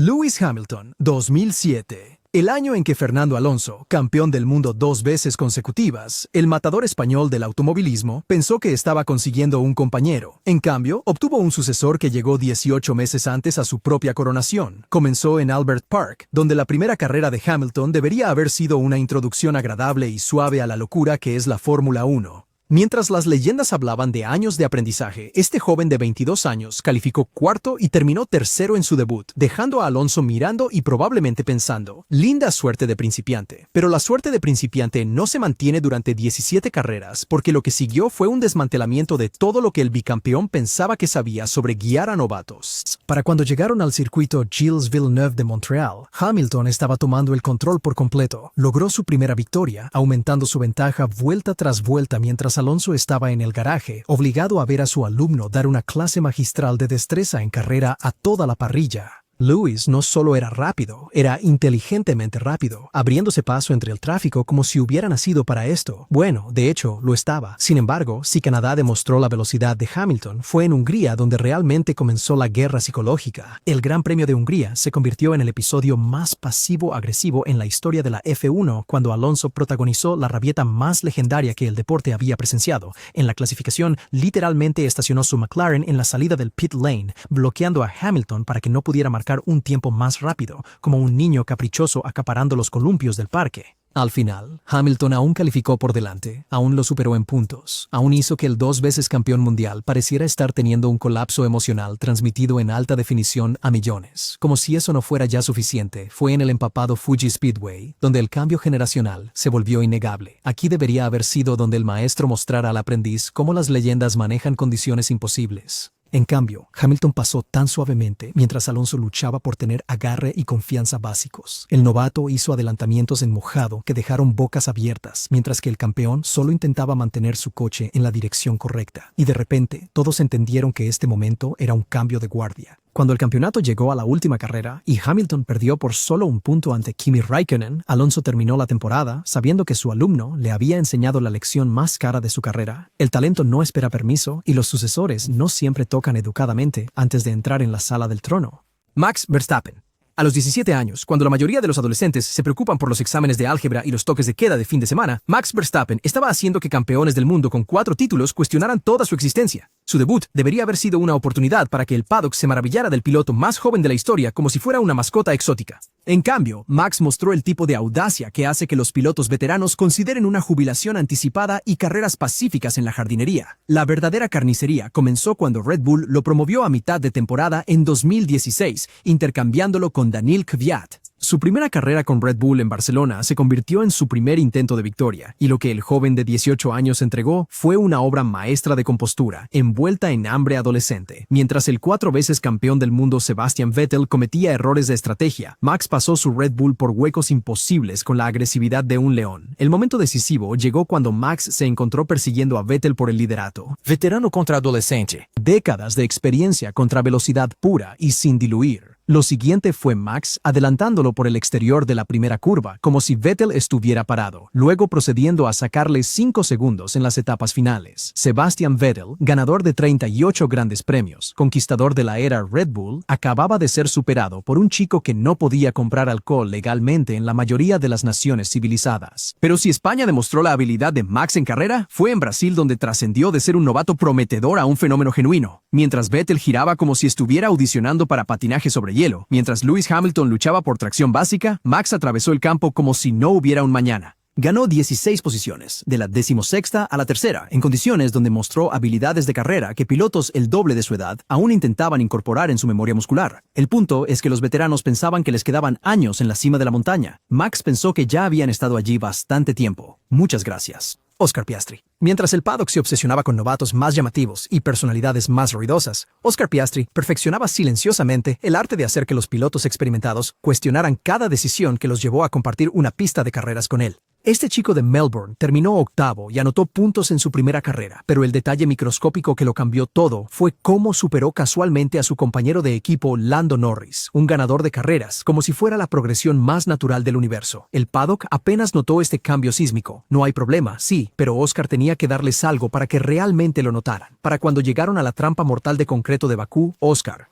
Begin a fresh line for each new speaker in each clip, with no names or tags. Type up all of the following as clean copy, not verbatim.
Lewis Hamilton, 2007. El año en que Fernando Alonso, campeón del mundo 2 veces consecutivas, el matador español del automovilismo, pensó que estaba consiguiendo un compañero. En cambio, obtuvo un sucesor que llegó 18 meses antes a su propia coronación. Comenzó en Albert Park, donde la primera carrera de Hamilton debería haber sido una introducción agradable y suave a la locura que es la Fórmula 1. Mientras las leyendas hablaban de años de aprendizaje, este joven de 22 años calificó cuarto y terminó tercero en su debut, dejando a Alonso mirando y probablemente pensando, linda suerte de principiante. Pero la suerte de principiante no se mantiene durante 17 carreras, porque lo que siguió fue un desmantelamiento de todo lo que el bicampeón pensaba que sabía sobre guiar a novatos. Para cuando llegaron al circuito Gilles Villeneuve de Montreal, Hamilton estaba tomando el control por completo. Logró su primera victoria, aumentando su ventaja vuelta tras vuelta mientras Alonso estaba en el garaje, obligado a ver a su alumno dar una clase magistral de destreza en carrera a toda la parrilla. Lewis no solo era rápido, era inteligentemente rápido, abriéndose paso entre el tráfico como si hubiera nacido para esto. Bueno, de hecho, lo estaba. Sin embargo, si Canadá demostró la velocidad de Hamilton, fue en Hungría donde realmente comenzó la guerra psicológica. El Gran Premio de Hungría se convirtió en el episodio más pasivo-agresivo en la historia de la F1 cuando Alonso protagonizó la rabieta más legendaria que el deporte había presenciado. En la clasificación, literalmente estacionó su McLaren en la salida del pit lane, bloqueando a Hamilton para que no pudiera marcar un tiempo más rápido, como un niño caprichoso acaparando los columpios del parque. Al final, Hamilton aún calificó por delante, aún lo superó en puntos, aún hizo que el 2 veces campeón mundial pareciera estar teniendo un colapso emocional transmitido en alta definición a millones. Como si eso no fuera ya suficiente, fue en el empapado Fuji Speedway, donde el cambio generacional se volvió innegable. Aquí debería haber sido donde el maestro mostrara al aprendiz cómo las leyendas manejan condiciones imposibles. En cambio, Hamilton pasó tan suavemente mientras Alonso luchaba por tener agarre y confianza básicos. El novato hizo adelantamientos en mojado que dejaron bocas abiertas, mientras que el campeón solo intentaba mantener su coche en la dirección correcta. Y de repente, todos entendieron que este momento era un cambio de guardia. Cuando el campeonato llegó a la última carrera y Hamilton perdió por solo un punto ante Kimi Räikkönen, Alonso terminó la temporada sabiendo que su alumno le había enseñado la lección más cara de su carrera. El talento no espera permiso y los sucesores no siempre tocan educadamente antes de entrar en la sala del trono. Max Verstappen. A los 17 años, cuando la mayoría de los adolescentes se preocupan por los exámenes de álgebra y los toques de queda de fin de semana, Max Verstappen estaba haciendo que campeones del mundo con 4 títulos cuestionaran toda su existencia. Su debut debería haber sido una oportunidad para que el paddock se maravillara del piloto más joven de la historia como si fuera una mascota exótica. En cambio, Max mostró el tipo de audacia que hace que los pilotos veteranos consideren una jubilación anticipada y carreras pacíficas en la jardinería. La verdadera carnicería comenzó cuando Red Bull lo promovió a mitad de temporada en 2016, intercambiándolo con Daniil Kvyat. Su primera carrera con Red Bull en Barcelona se convirtió en su primer intento de victoria, y lo que el joven de 18 años entregó fue una obra maestra de compostura, envuelta en hambre adolescente. Mientras el 4 veces campeón del mundo Sebastian Vettel cometía errores de estrategia, Max pasó su Red Bull por huecos imposibles con la agresividad de un león. El momento decisivo llegó cuando Max se encontró persiguiendo a Vettel por el liderato. Veterano contra adolescente. Décadas de experiencia contra velocidad pura y sin diluir. Lo siguiente fue Max adelantándolo por el exterior de la primera curva, como si Vettel estuviera parado, luego procediendo a sacarle 5 segundos en las etapas finales. Sebastian Vettel, ganador de 38 grandes premios, conquistador de la era Red Bull, acababa de ser superado por un chico que no podía comprar alcohol legalmente en la mayoría de las naciones civilizadas. Pero si España demostró la habilidad de Max en carrera, fue en Brasil donde trascendió de ser un novato prometedor a un fenómeno genuino. Mientras Vettel giraba como si estuviera audicionando para patinaje sobre hielo. Mientras Lewis Hamilton luchaba por tracción básica, Max atravesó el campo como si no hubiera un mañana. Ganó 16 posiciones, de la 16ª a la 3ª, en condiciones donde mostró habilidades de carrera que pilotos el doble de su edad aún intentaban incorporar en su memoria muscular. El punto es que los veteranos pensaban que les quedaban años en la cima de la montaña. Max pensó que ya habían estado allí bastante tiempo. Muchas gracias. Oscar Piastri. Mientras el paddock se obsesionaba con novatos más llamativos y personalidades más ruidosas, Oscar Piastri perfeccionaba silenciosamente el arte de hacer que los pilotos experimentados cuestionaran cada decisión que los llevó a compartir una pista de carreras con él. Este chico de Melbourne terminó octavo y anotó puntos en su primera carrera, pero el detalle microscópico que lo cambió todo fue cómo superó casualmente a su compañero de equipo Lando Norris, un ganador de carreras, como si fuera la progresión más natural del universo. El paddock apenas notó este cambio sísmico. No hay problema, sí, pero Oscar tenía que darles algo para que realmente lo notaran. Para cuando llegaron a la trampa mortal de concreto de Bakú, Oscar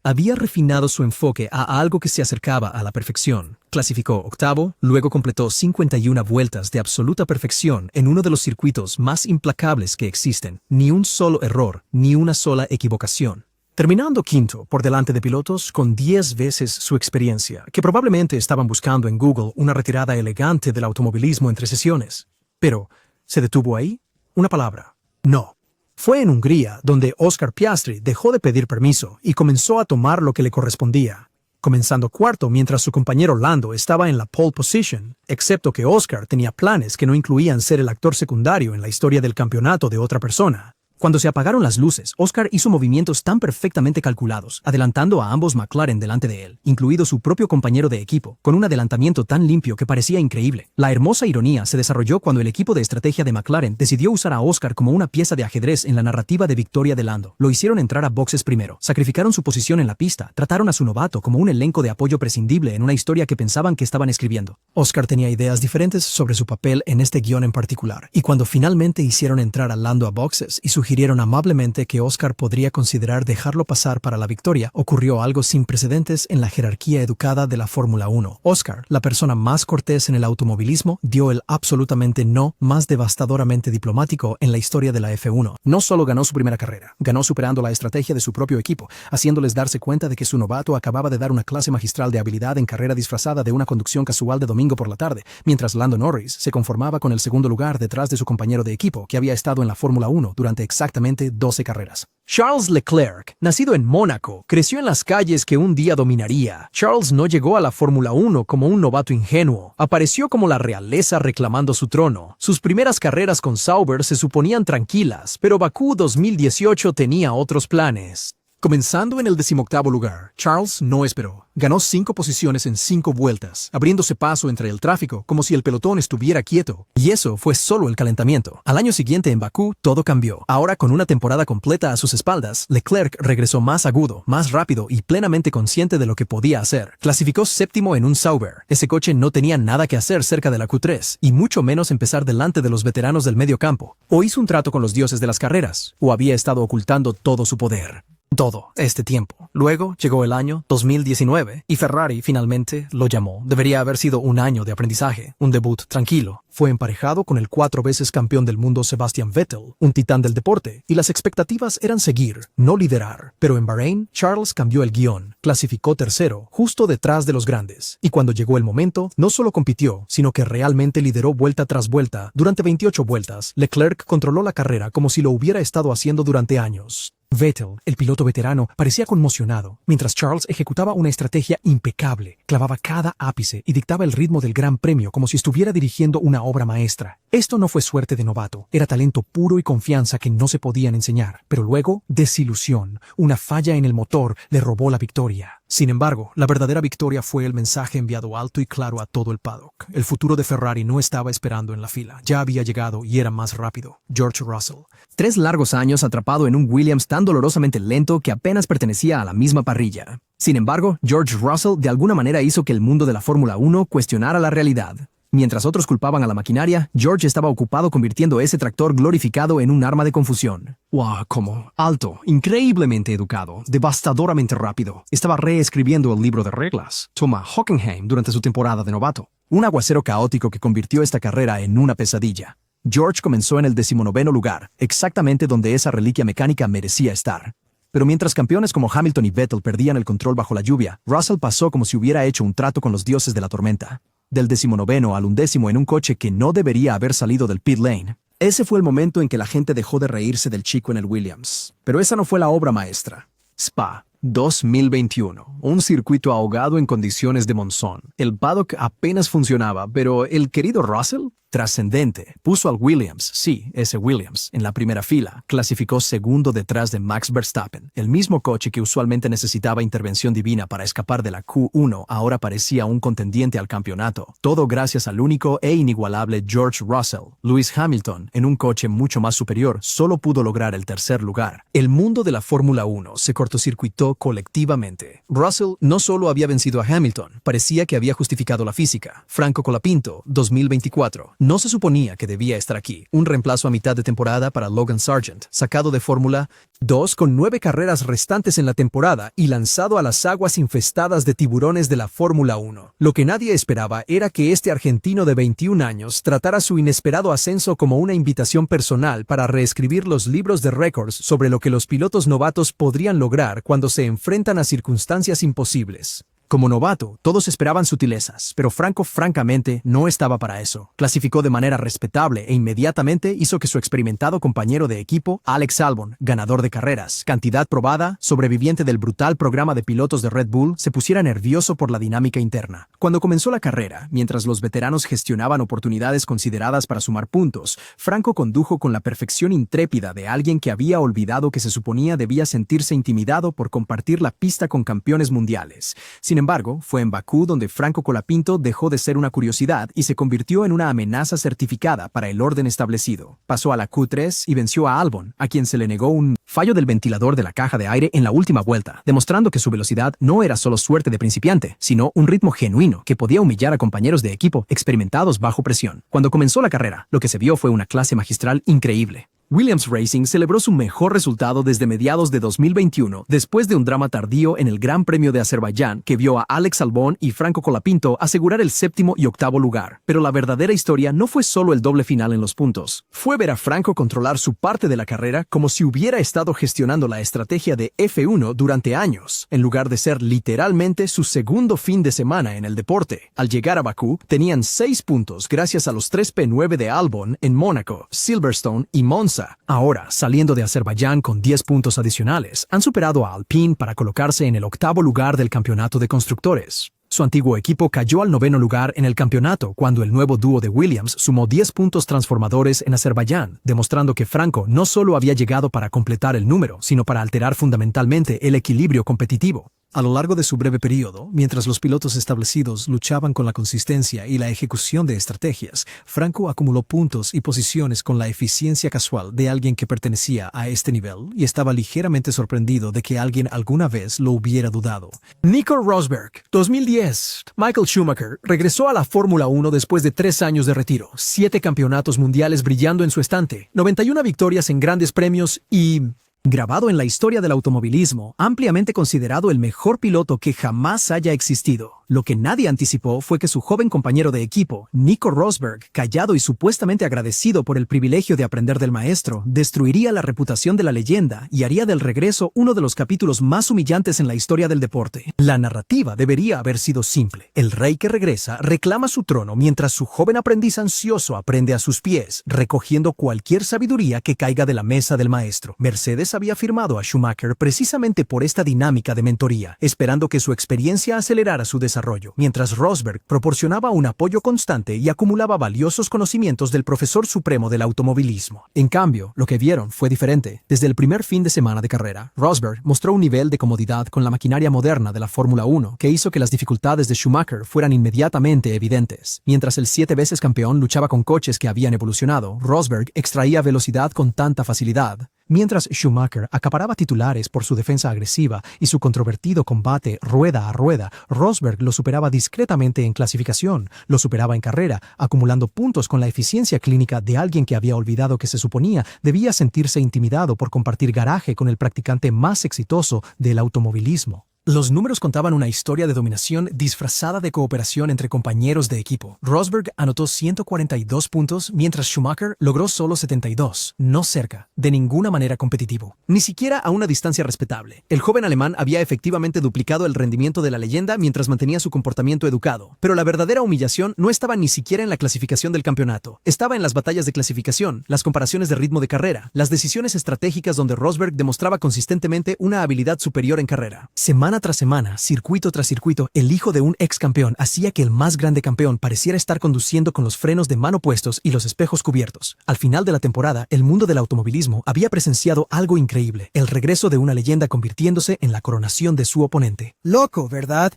había refinado su enfoque a algo que se acercaba a la perfección. Clasificó octavo, luego completó 51 vueltas de absoluta perfección en uno de los circuitos más implacables que existen. Ni un solo error, ni una sola equivocación. Terminando quinto por delante de pilotos con 10 veces su experiencia, que probablemente estaban buscando en Google una retirada elegante del automovilismo entre sesiones. Pero, ¿se detuvo ahí? Una palabra. No. Fue en Hungría donde Oscar Piastri dejó de pedir permiso y comenzó a tomar lo que le correspondía, comenzando cuarto mientras su compañero Lando estaba en la pole position, excepto que Oscar tenía planes que no incluían ser el actor secundario en la historia del campeonato de otra persona. Cuando se apagaron las luces, Oscar hizo movimientos tan perfectamente calculados, adelantando a ambos McLaren delante de él, incluido su propio compañero de equipo, con un adelantamiento tan limpio que parecía increíble. La hermosa ironía se desarrolló cuando el equipo de estrategia de McLaren decidió usar a Oscar como una pieza de ajedrez en la narrativa de victoria de Lando. Lo hicieron entrar a boxes primero, sacrificaron su posición en la pista, trataron a su novato como un elenco de apoyo prescindible en una historia que pensaban que estaban escribiendo. Oscar tenía ideas diferentes sobre su papel en este guión en particular, y cuando finalmente hicieron entrar a Lando a boxes y sugirieron amablemente que Oscar podría considerar dejarlo pasar para la victoria, ocurrió algo sin precedentes en la jerarquía educada de la Fórmula 1. Oscar, la persona más cortés en el automovilismo, dio el absolutamente no más devastadoramente diplomático en la historia de la F1. No solo ganó su primera carrera, ganó superando la estrategia de su propio equipo, haciéndoles darse cuenta de que su novato acababa de dar una clase magistral de habilidad en carrera disfrazada de una conducción casual de domingo por la tarde, mientras Lando Norris se conformaba con el segundo lugar detrás de su compañero de equipo, que había estado en la Fórmula 1 durante exactamente 12 carreras. Charles Leclerc, nacido en Mónaco, creció en las calles que un día dominaría. Charles no llegó a la Fórmula 1 como un novato ingenuo. Apareció como la realeza reclamando su trono. Sus primeras carreras con Sauber se suponían tranquilas, pero Bakú 2018 tenía otros planes. Comenzando en el 18º lugar, Charles no esperó. Ganó 5 posiciones en 5 vueltas, abriéndose paso entre el tráfico como si el pelotón estuviera quieto. Y eso fue solo el calentamiento. Al año siguiente en Bakú, todo cambió. Ahora con una temporada completa a sus espaldas, Leclerc regresó más agudo, más rápido y plenamente consciente de lo que podía hacer. Clasificó séptimo en un Sauber. Ese coche no tenía nada que hacer cerca de la Q3, y mucho menos empezar delante de los veteranos del medio campo. O hizo un trato con los dioses de las carreras, o había estado ocultando todo su poder. Todo este tiempo. Luego llegó el año 2019 y Ferrari finalmente lo llamó. Debería haber sido un año de aprendizaje, un debut tranquilo. Fue emparejado con el 4 veces campeón del mundo Sebastian Vettel, un titán del deporte, y las expectativas eran seguir, no liderar. Pero en Bahrein, Charles cambió el guión, clasificó tercero, justo detrás de los grandes. Y cuando llegó el momento, no solo compitió, sino que realmente lideró vuelta tras vuelta. Durante 28 vueltas, Leclerc controló la carrera como si lo hubiera estado haciendo durante años. Vettel, el piloto veterano, parecía conmocionado, mientras Charles ejecutaba una estrategia impecable, clavaba cada ápice y dictaba el ritmo del Gran Premio como si estuviera dirigiendo una obra maestra. Esto no fue suerte de novato, era talento puro y confianza que no se podían enseñar, pero luego, desilusión, una falla en el motor le robó la victoria. Sin embargo, la verdadera victoria fue el mensaje enviado alto y claro a todo el paddock. El futuro de Ferrari no estaba esperando en la fila, ya había llegado y era más rápido. George Russell. 3 largos años atrapado en un Williams tan dolorosamente lento que apenas pertenecía a la misma parrilla. Sin embargo, George Russell de alguna manera hizo que el mundo de la Fórmula 1 cuestionara la realidad. Mientras otros culpaban a la maquinaria, George estaba ocupado convirtiendo ese tractor glorificado en un arma de confusión. ¡Wow! Como alto, increíblemente educado, devastadoramente rápido. Estaba reescribiendo el libro de reglas. Toma Hockenheim durante su temporada de novato. Un aguacero caótico que convirtió esta carrera en una pesadilla. George comenzó en el 19º lugar, exactamente donde esa reliquia mecánica merecía estar. Pero mientras campeones como Hamilton y Vettel perdían el control bajo la lluvia, Russell pasó como si hubiera hecho un trato con los dioses de la tormenta. Del 19º al 11º en un coche que no debería haber salido del pit lane. Ese fue el momento en que la gente dejó de reírse del chico en el Williams. Pero esa no fue la obra maestra. Spa 2021, un circuito ahogado en condiciones de monzón. El paddock apenas funcionaba, pero el querido Russell, trascendente, puso al Williams, sí, ese Williams, en la primera fila. Clasificó segundo detrás de Max Verstappen. El mismo coche que usualmente necesitaba intervención divina para escapar de la Q1 ahora parecía un contendiente al campeonato. Todo gracias al único e inigualable George Russell. Lewis Hamilton, en un coche mucho más superior, solo pudo lograr el tercer lugar. El mundo de la Fórmula 1 se cortocircuitó colectivamente. Russell no solo había vencido a Hamilton, parecía que había justificado la física. Franco Colapinto, 2024. No se suponía que debía estar aquí. Un reemplazo a mitad de temporada para Logan Sargent, sacado de Fórmula 2 con 9 carreras restantes en la temporada y lanzado a las aguas infestadas de tiburones de la Fórmula 1. Lo que nadie esperaba era que este argentino de 21 años tratara su inesperado ascenso como una invitación personal para reescribir los libros de récords sobre lo que los pilotos novatos podrían lograr cuando se enfrentan a circunstancias imposibles. Como novato, todos esperaban sutilezas, pero Franco francamente no estaba para eso. Clasificó de manera respetable e inmediatamente hizo que su experimentado compañero de equipo, Alex Albon, ganador de carreras, cantidad probada, sobreviviente del brutal programa de pilotos de Red Bull, se pusiera nervioso por la dinámica interna. Cuando comenzó la carrera, mientras los veteranos gestionaban oportunidades consideradas para sumar puntos, Franco condujo con la perfección intrépida de alguien que había olvidado que se suponía debía sentirse intimidado por compartir la pista con campeones mundiales. Sin embargo, fue en Bakú donde Franco Colapinto dejó de ser una curiosidad y se convirtió en una amenaza certificada para el orden establecido. Pasó a la Q3 y venció a Albon, a quien se le negó un fallo del ventilador de la caja de aire en la última vuelta, demostrando que su velocidad no era solo suerte de principiante, sino un ritmo genuino que podía humillar a compañeros de equipo experimentados bajo presión. Cuando comenzó la carrera, lo que se vio fue una clase magistral increíble. Williams Racing celebró su mejor resultado desde mediados de 2021, después de un drama tardío en el Gran Premio de Azerbaiyán que vio a Alex Albon y Franco Colapinto asegurar el 7º y 8º lugar. Pero la verdadera historia no fue solo el doble final en los puntos. Fue ver a Franco controlar su parte de la carrera como si hubiera estado gestionando la estrategia de F1 durante años, en lugar de ser literalmente su segundo fin de semana en el deporte. Al llegar a Bakú, tenían 6 puntos gracias a los 3 P9 de Albon en Mónaco, Silverstone y Monza. Ahora, saliendo de Azerbaiyán con 10 puntos adicionales, han superado a Alpine para colocarse en el 8º lugar del campeonato de constructores. Su antiguo equipo cayó al 9º lugar en el campeonato cuando el nuevo dúo de Williams sumó 10 puntos transformadores en Azerbaiyán, demostrando que Franco no solo había llegado para completar el número, sino para alterar fundamentalmente el equilibrio competitivo. A lo largo de su breve periodo, mientras los pilotos establecidos luchaban con la consistencia y la ejecución de estrategias, Franco acumuló puntos y posiciones con la eficiencia casual de alguien que pertenecía a este nivel y estaba ligeramente sorprendido de que alguien alguna vez lo hubiera dudado. Nico Rosberg, 2010. Michael Schumacher regresó a la Fórmula 1 después de 3 años de retiro, 7 campeonatos mundiales brillando en su estante, 91 victorias en grandes premios y... grabado en la historia del automovilismo, ampliamente considerado el mejor piloto que jamás haya existido. Lo que nadie anticipó fue que su joven compañero de equipo, Nico Rosberg, callado y supuestamente agradecido por el privilegio de aprender del maestro, destruiría la reputación de la leyenda y haría del regreso uno de los capítulos más humillantes en la historia del deporte. La narrativa debería haber sido simple. El rey que regresa reclama su trono mientras su joven aprendiz ansioso aprende a sus pies, recogiendo cualquier sabiduría que caiga de la mesa del maestro. Mercedes había firmado a Schumacher precisamente por esta dinámica de mentoría, esperando que su experiencia acelerara su desarrollo, mientras Rosberg proporcionaba un apoyo constante y acumulaba valiosos conocimientos del profesor supremo del automovilismo. En cambio, lo que vieron fue diferente. Desde el primer fin de semana de carrera, Rosberg mostró un nivel de comodidad con la maquinaria moderna de la Fórmula 1 que hizo que las dificultades de Schumacher fueran inmediatamente evidentes. Mientras el 7 veces campeón luchaba con coches que habían evolucionado, Rosberg extraía velocidad con tanta facilidad. Mientras Schumacher acaparaba titulares por su defensa agresiva y su controvertido combate rueda a rueda, Rosberg lo superaba discretamente en clasificación, lo superaba en carrera, acumulando puntos con la eficiencia clínica de alguien que había olvidado que se suponía debía sentirse intimidado por compartir garaje con el practicante más exitoso del automovilismo. Los números contaban una historia de dominación disfrazada de cooperación entre compañeros de equipo. Rosberg anotó 142 puntos, mientras Schumacher logró solo 72, no cerca, de ninguna manera competitivo, ni siquiera a una distancia respetable. El joven alemán había efectivamente duplicado el rendimiento de la leyenda mientras mantenía su comportamiento educado, pero la verdadera humillación no estaba ni siquiera en la clasificación del campeonato. Estaba en las batallas de clasificación, las comparaciones de ritmo de carrera, las decisiones estratégicas donde Rosberg demostraba consistentemente una habilidad superior en carrera. Semana tras semana, circuito tras circuito, el hijo de un ex campeón hacía que el más grande campeón pareciera estar conduciendo con los frenos de mano puestos y los espejos cubiertos. Al final de la temporada, el mundo del automovilismo había presenciado algo increíble, el regreso de una leyenda convirtiéndose en la coronación de su oponente.
Loco, ¿verdad?